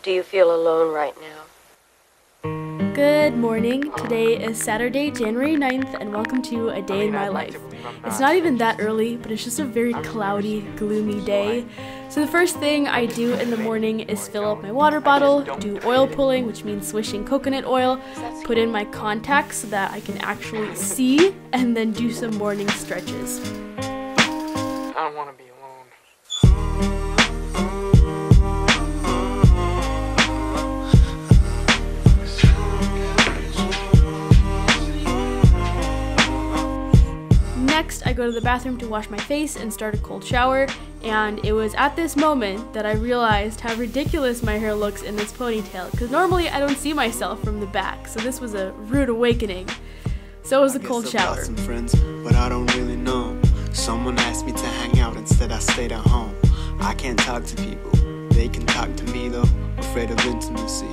Do you feel alone right now? Good morning. Today is Saturday, January 9th, and welcome to A Day in My Life. It's not even that early, but it's just a very cloudy, gloomy day. So the first thing I do in the morning is fill up my water bottle, do oil pulling, which means swishing coconut oil, put in my contacts so that I can actually see, and then do some morning stretches. I don't want to be alone. Next, I go to the bathroom to wash my face and start a cold shower, and it was at this moment that I realized how ridiculous my hair looks in this ponytail, because normally I don't see myself from the back, so this was a rude awakening. So it was a cold shower. Got some friends, but I don't really know 'em. Someone asked me to hang out, instead I stayed at home. I can't talk to people, they can talk to me though. Afraid of intimacy,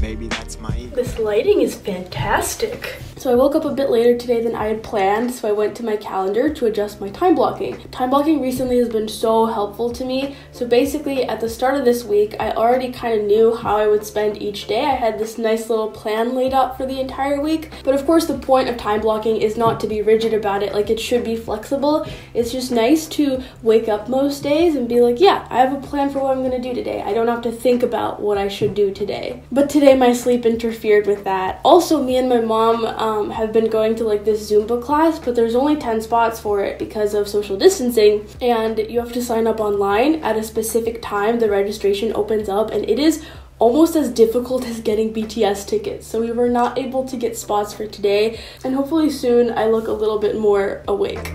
maybe that's my ego. This lighting is fantastic. So I woke up a bit later today than I had planned, so I went to my calendar to adjust my time blocking. Time blocking recently has been so helpful to me. So basically at the start of this week, I already kind of knew how I would spend each day. I had this nice little plan laid out for the entire week. But of course the point of time blocking is not to be rigid about it, like it should be flexible. It's just nice to wake up most days and be like, yeah, I have a plan for what I'm gonna do today. I don't have to think about what I should do today. But today my sleep interfered with that. Also, me and my mom have been going to like this Zumba class, but there's only 10 spots for it because of social distancing, and you have to sign up online at a specific time. The registration opens up, and it is almost as difficult as getting BTS tickets. So we were not able to get spots for today, and hopefully soon I look a little bit more awake.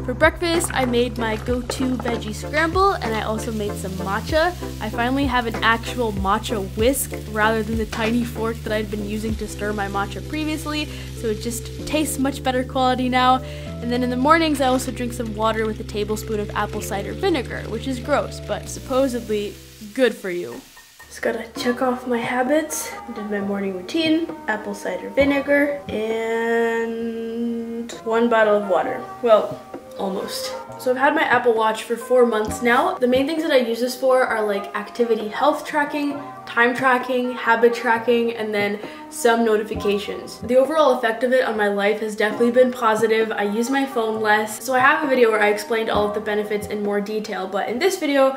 For breakfast, I made my go-to veggie scramble, and I also made some matcha. I finally have an actual matcha whisk rather than the tiny fork that I'd been using to stir my matcha previously, so it just tastes much better quality now. And then in the mornings, I also drink some water with a tablespoon of apple cider vinegar, which is gross, but supposedly good for you. Just gotta check off my habits. Did my morning routine, apple cider vinegar, and 1 bottle of water. Well, almost. So I've had my Apple Watch for 4 months now. The main things that I use this for are like activity health tracking, time tracking, habit tracking, and then some notifications. The overall effect of it on my life has definitely been positive. I use my phone less. So I have a video where I explained all of the benefits in more detail, but in this video,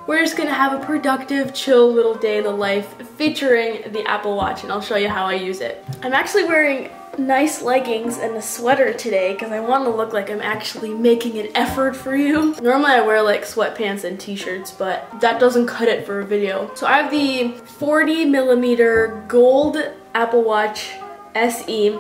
we're just gonna have a productive, chill little day in the life featuring the Apple Watch, and I'll show you how I use it. I'm actually wearing nice leggings and a sweater today because I want to look like I'm actually making an effort for you. Normally I wear like sweatpants and t-shirts, but that doesn't cut it for a video. So I have the 40mm gold Apple Watch SE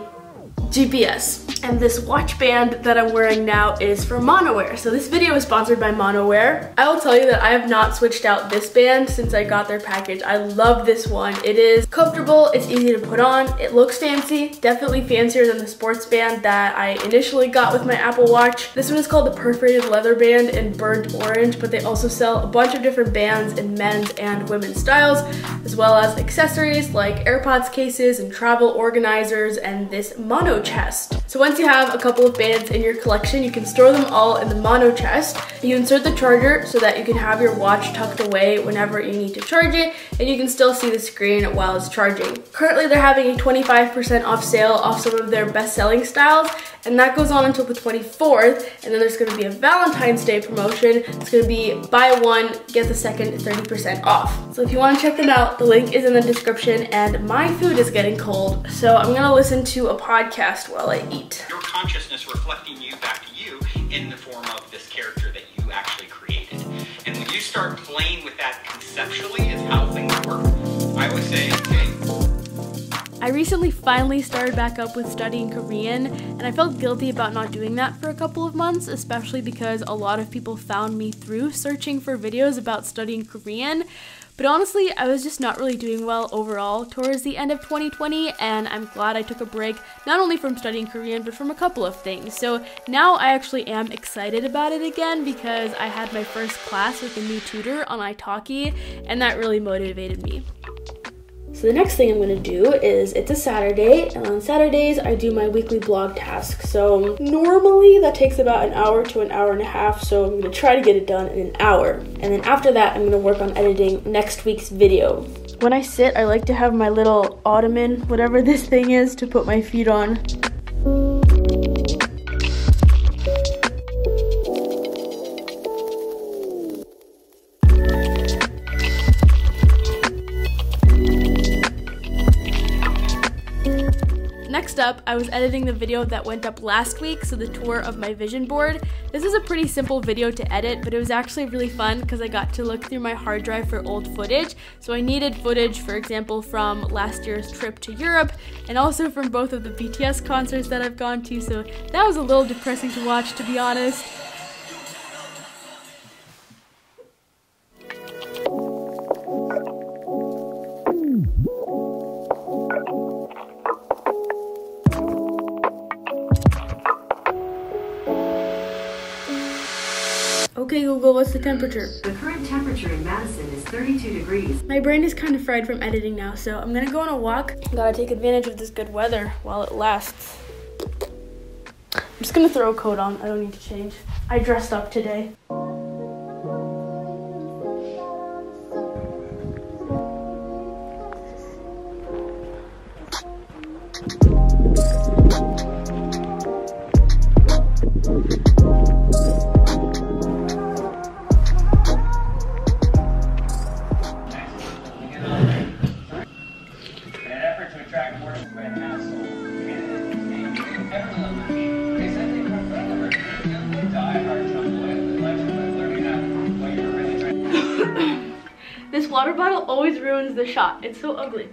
GPS. And this watch band that I'm wearing now is from Monowear. So this video is sponsored by Monowear. I will tell you that I have not switched out this band since I got their package. I love this one. It is comfortable, it's easy to put on, it looks fancy, definitely fancier than the sports band that I initially got with my Apple Watch. This one is called the perforated leather band in burnt orange, but they also sell a bunch of different bands in men's and women's styles, as well as accessories like AirPods cases and travel organizers and this mono chest. So once you have a couple of bands in your collection, you can store them all in the mono chest. You insert the charger so that you can have your watch tucked away whenever you need to charge it, and you can still see the screen while it's charging. Currently, they're having a 25% off sale off some of their best-selling styles, and that goes on until the 24th, and then there's gonna be a Valentine's Day promotion. It's gonna be buy one, get the second 30% off. So if you wanna check them out, the link is in the description, and my food is getting cold, so I'm gonna listen to a podcast while I eat. Your consciousness reflecting you back to you in the form of this character that you actually created. And when you start playing with that conceptually is how things work. I always say, okay. I recently finally started back up with studying Korean, and I felt guilty about not doing that for a couple of months, especially because a lot of people found me through searching for videos about studying Korean. But honestly, I was just not really doing well overall towards the end of 2020, and I'm glad I took a break, not only from studying Korean, but from a couple of things. So now I actually am excited about it again because I had my first class with a new tutor on italki, and that really motivated me. So the next thing I'm gonna do is, it's a Saturday, and on Saturdays I do my weekly blog task. So normally that takes about an hour to an hour and a half, so I'm gonna try to get it done in an hour. And then after that, I'm gonna work on editing next week's video. When I sit, I like to have my little ottoman, whatever this thing is, to put my feet on. Next up, I was editing the video that went up last week, so the tour of my vision board. This is a pretty simple video to edit, but it was actually really fun because I got to look through my hard drive for old footage. So I needed footage, for example, from last year's trip to Europe, and also from both of the BTS concerts that I've gone to, so that was a little depressing to watch, to be honest. Okay, Google, what's the temperature? The current temperature in Madison is 32 degrees. My brain is kind of fried from editing now, so I'm gonna go on a walk. Gotta take advantage of this good weather while it lasts. I'm just gonna throw a coat on. I don't need to change. I dressed up today. This water bottle always ruins the shot. It's so ugly.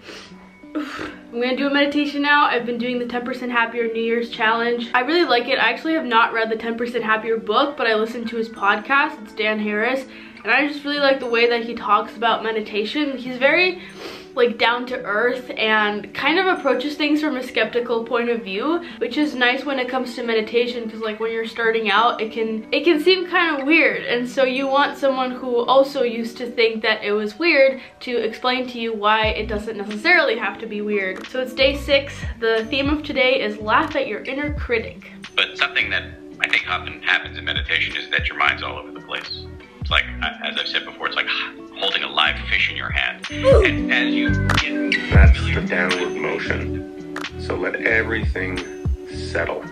I'm gonna do a meditation now. I've been doing the 10% Happier New Year's Challenge. I really like it. I actually have not read the 10% Happier book, but I listened to his podcast. It's Dan Harris. And I just really like the way that he talks about meditation. He's very like down to earth and kind of approaches things from a skeptical point of view, which is nice when it comes to meditation, because like when you're starting out, it can seem kind of weird, and so you want someone who also used to think that it was weird to explain to you why it doesn't necessarily have to be weird. So it's day 6. The theme of today is laugh at your inner critic. But something that I think often happens in meditation is that your mind's all over the place. It's like, as I've said before, it's like holding a live fish in your hand. And as you get That's the downward motion. So let everything settle.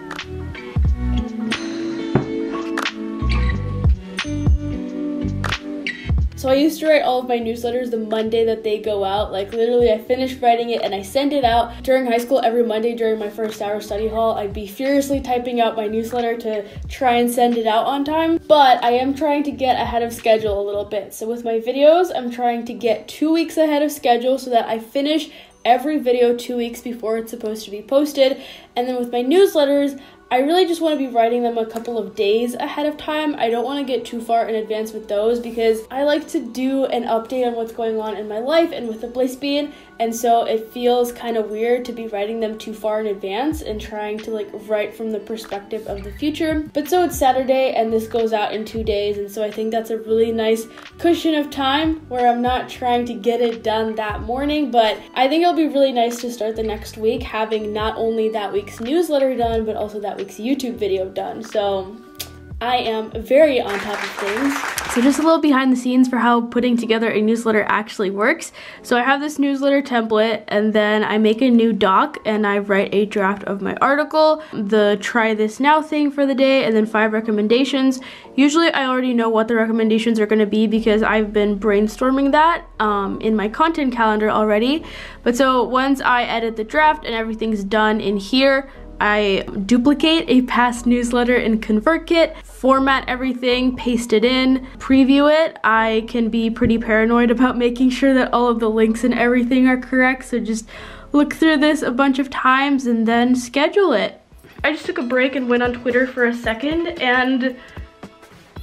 So I used to write all of my newsletters the Monday that they go out. Like literally I finished writing it and I send it out. During high school, every Monday during my first hour study hall, I'd be furiously typing out my newsletter to try and send it out on time. But I am trying to get ahead of schedule a little bit. So with my videos, I'm trying to get 2 weeks ahead of schedule so that I finish every video 2 weeks before it's supposed to be posted. And then with my newsletters, I really just want to be writing them a couple of days ahead of time. I don't want to get too far in advance with those because I like to do an update on what's going on in my life and with the Bliss Bean, and so it feels kind of weird to be writing them too far in advance and trying to like write from the perspective of the future. But so it's Saturday and this goes out in 2 days, and so I think that's a really nice cushion of time where I'm not trying to get it done that morning, but I think it'll be really nice to start the next week having not only that week's newsletter done, but also that week's YouTube video done. So I am very on top of things. So just a little behind the scenes for how putting together a newsletter actually works. So I have this newsletter template, and then I make a new doc and I write a draft of my article, the try this now thing for the day, and then 5 recommendations. Usually I already know what the recommendations are going to be because I've been brainstorming that in my content calendar already. But so once I edit the draft and everything's done in here, I duplicate a past newsletter in ConvertKit, format everything, paste it in, preview it. I can be pretty paranoid about making sure that all of the links and everything are correct, so just look through this a bunch of times and then schedule it. I just took a break and went on Twitter for a second, and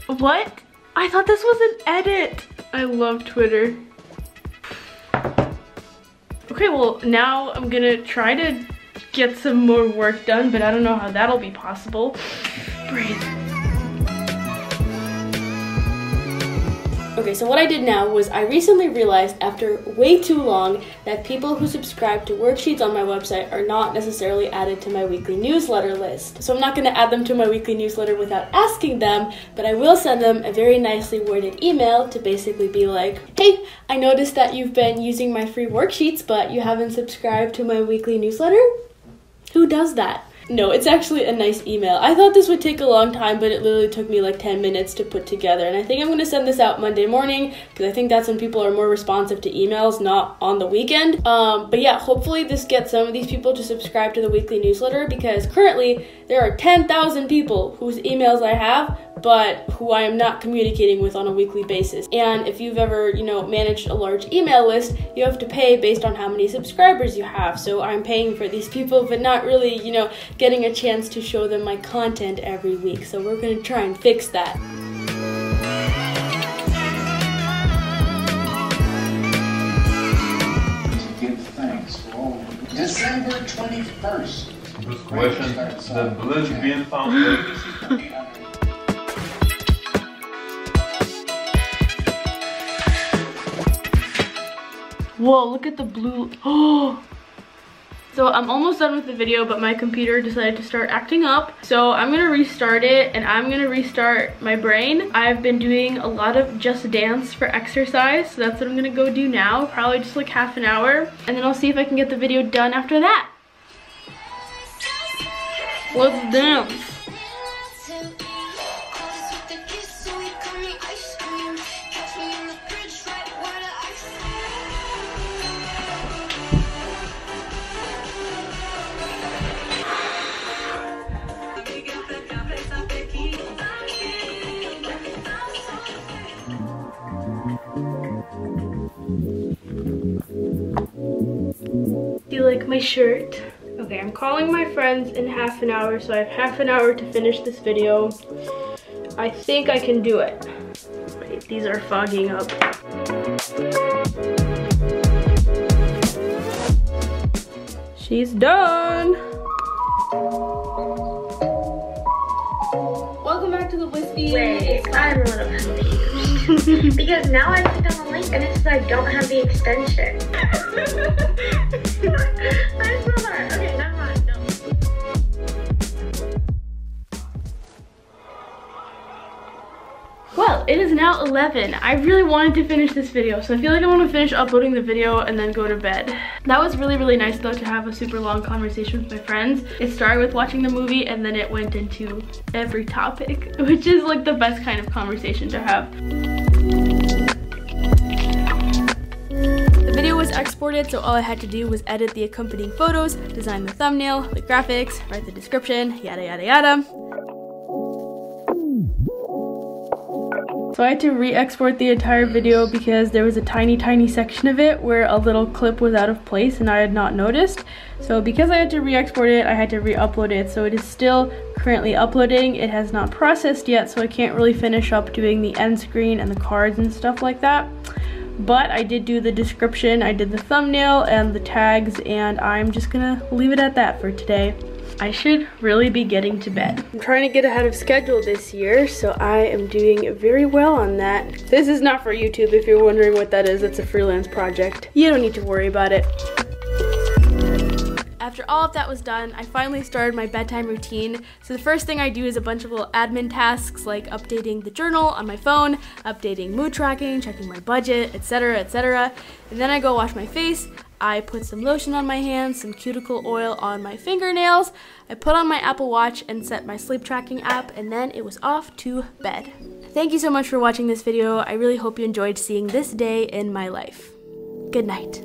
what? I thought this was an edit. I love Twitter. Okay, well now I'm gonna try to get some more work done, but I don't know how that'll be possible. Breathe. Okay, so what I did now was I recently realized after way too long that people who subscribe to worksheets on my website are not necessarily added to my weekly newsletter list. So I'm not going to add them to my weekly newsletter without asking them, but I will send them a very nicely worded email to basically be like, hey, I noticed that you've been using my free worksheets, but you haven't subscribed to my weekly newsletter? Who does that? No, it's actually a nice email. I thought this would take a long time, but it literally took me like 10 minutes to put together. And I think I'm going to send this out Monday morning because I think that's when people are more responsive to emails, not on the weekend. But yeah, hopefully this gets some of these people to subscribe to the weekly newsletter because currently there are 10,000 people whose emails I have, but who I am not communicating with on a weekly basis. And if you've ever, managed a large email list, you have to pay based on how many subscribers you have. So I'm paying for these people, but not really, getting a chance to show them my content every week. So we're gonna try and fix that. To give thanks for all. December 21st. First question, the Bliss Bean Foundation. Whoa, look at the blue. Oh! So I'm almost done with the video, but my computer decided to start acting up. So I'm gonna restart it and I'm gonna restart my brain. I've been doing a lot of Just Dance for exercise. So that's what I'm gonna go do now, probably just like half an hour. And then I'll see if I can get the video done after that. Let's dance. Do you like my shirt? Okay, I'm calling my friends in half an hour, so I have half an hour to finish this video. I think I can do it. Wait, these are fogging up. She's done! Welcome back to the Bliss Bean. Wait, I'm a little confused. Because now I click on the link and it says I don't have the extension. I'm so sorry. Okay, never mind. No. Well, it is now 11. I really wanted to finish this video, so I feel like I want to finish uploading the video and then go to bed. That was really, really nice though to have a super long conversation with my friends. It started with watching the movie and then it went into every topic, which is like the best kind of conversation to have. The video was exported, so all I had to do was edit the accompanying photos, design the thumbnail, the graphics, write the description, yada yada yada. So I had to re-export the entire video because there was a tiny section of it where a little clip was out of place and I had not noticed. So because I had to re-export it, I had to re-upload it. So it is still currently uploading. It has not processed yet, so I can't really finish up doing the end screen and the cards and stuff like that. But I did do the description, I did the thumbnail and the tags, and I'm just gonna leave it at that for today. I should really be getting to bed. I'm trying to get ahead of schedule this year, so I am doing very well on that. This is not for YouTube, if you're wondering what that is. It's a freelance project. You don't need to worry about it. After all of that was done, I finally started my bedtime routine. So the first thing I do is a bunch of little admin tasks like updating the journal on my phone, updating mood tracking, checking my budget, etc., etc. And then I go wash my face. I put some lotion on my hands, some cuticle oil on my fingernails. I put on my Apple Watch and set my sleep tracking app, and then it was off to bed. Thank you so much for watching this video. I really hope you enjoyed seeing this day in my life. Good night.